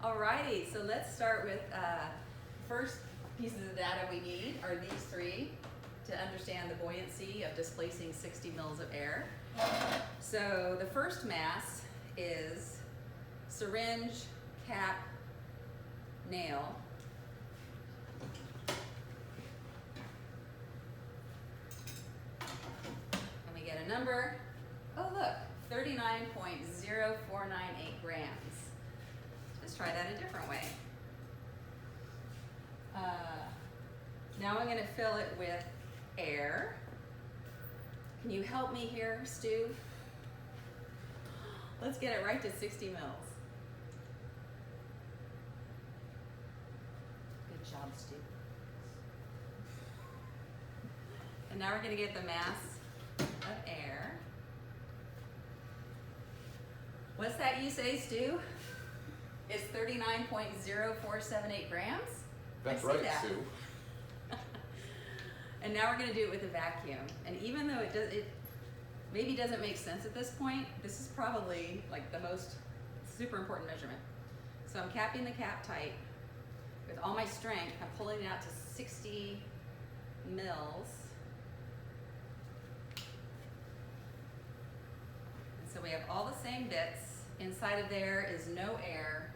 Alrighty, so let's start with first pieces of data we need are these three to understand the buoyancy of displacing 60 mils of air. So the first mass is syringe, cap, nail. And we get a number, oh look, 39.0498 grams. Let's try that a different way. Now I'm going to fill it with air. Can you help me here, Stu? Let's get it right to 60 mils. Good job, Stu. And now we're going to get the mass of air. What's that you say, Stu? It's 39.0478 grams? That's right, Sue. And now we're going to do it with a vacuum. And even though it maybe doesn't make sense at this point, this is probably like the most super important measurement. So I'm capping the cap tight with all my strength. I'm pulling it out to 60 mils. And so we have all the same bits. Inside of there is no air,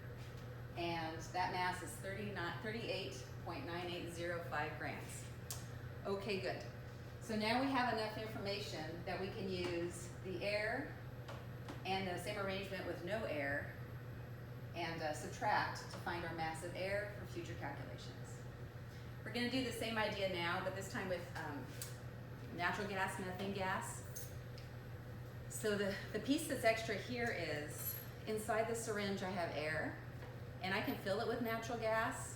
and that mass is 38.9805 grams. Okay, good. So now we have enough information that we can use the air and the same arrangement with no air and subtract to find our mass of air for future calculations. We're going to do the same idea now, but this time with natural gas, methane gas. So the piece that's extra here is inside the syringe I have air, and I can fill it with natural gas,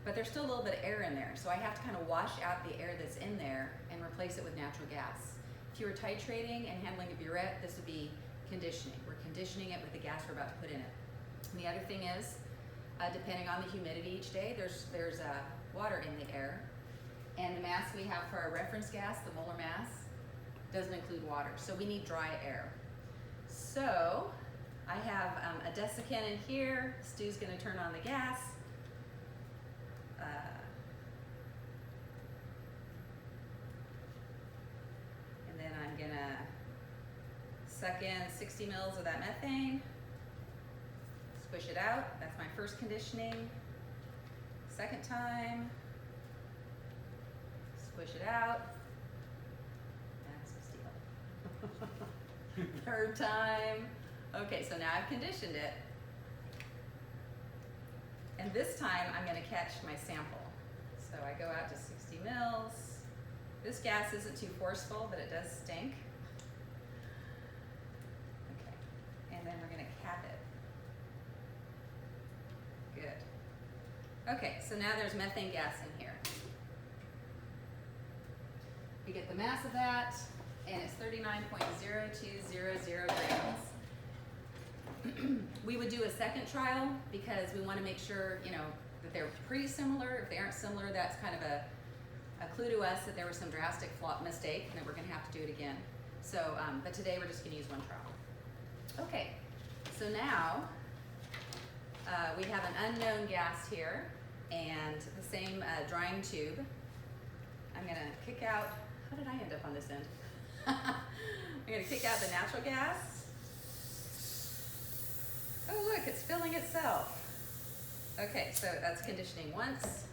but there's still a little bit of air in there. So I have to kind of wash out the air that's in there and replace it with natural gas. If you were titrating and handling a burette, this would be conditioning. We're conditioning it with the gas we're about to put in it. And the other thing is, depending on the humidity each day, there's water in the air. And the mass we have for our reference gas, the molar mass, doesn't include water. So we need dry air. So I have a desiccant in here. Stu's going to turn on the gas. And then I'm going to suck in 60 mils of that methane. Squish it out. That's my first conditioning. Second time. Squish it out. That's a steal. Third time. Okay, so now I've conditioned it. And this time I'm going to catch my sample. So I go out to 60 mils. This gas isn't too forceful, but it does stink. Okay, and then we're going to cap it. Good. Okay, so now there's methane gas in here. We get the mass of that, and it's 39.0200 grams. We would do a second trial because we want to make sure, that they're pretty similar. If they aren't similar, that's kind of a clue to us that there was some drastic mistake and that we're going to have to do it again. So, but today we're just going to use one trial. Okay, so now we have an unknown gas here and the same drying tube. I'm going to kick out, how did I end up on this end? I'm going to kick out the natural gas. Oh look, it's filling itself. Okay, so that's conditioning once.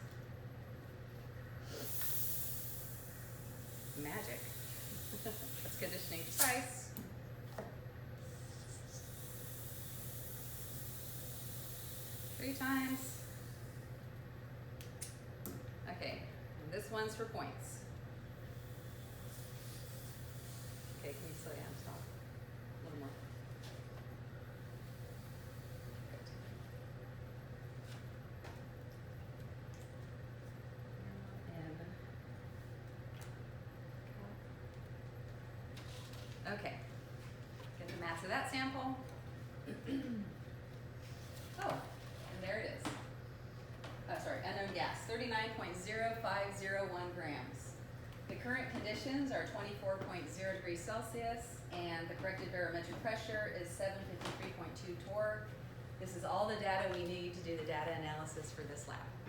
Magic. That's conditioning twice. Three times. Okay, and this one's for points. Okay, can you slow down? Stop. A little more. Okay, get the mass of that sample. Oh, and there it is. Sorry, unknown gas, 39.0501 grams. The current conditions are 24.0 degrees Celsius, and the corrected barometric pressure is 753.2 torr. This is all the the data we need to do the data analysis for this lab.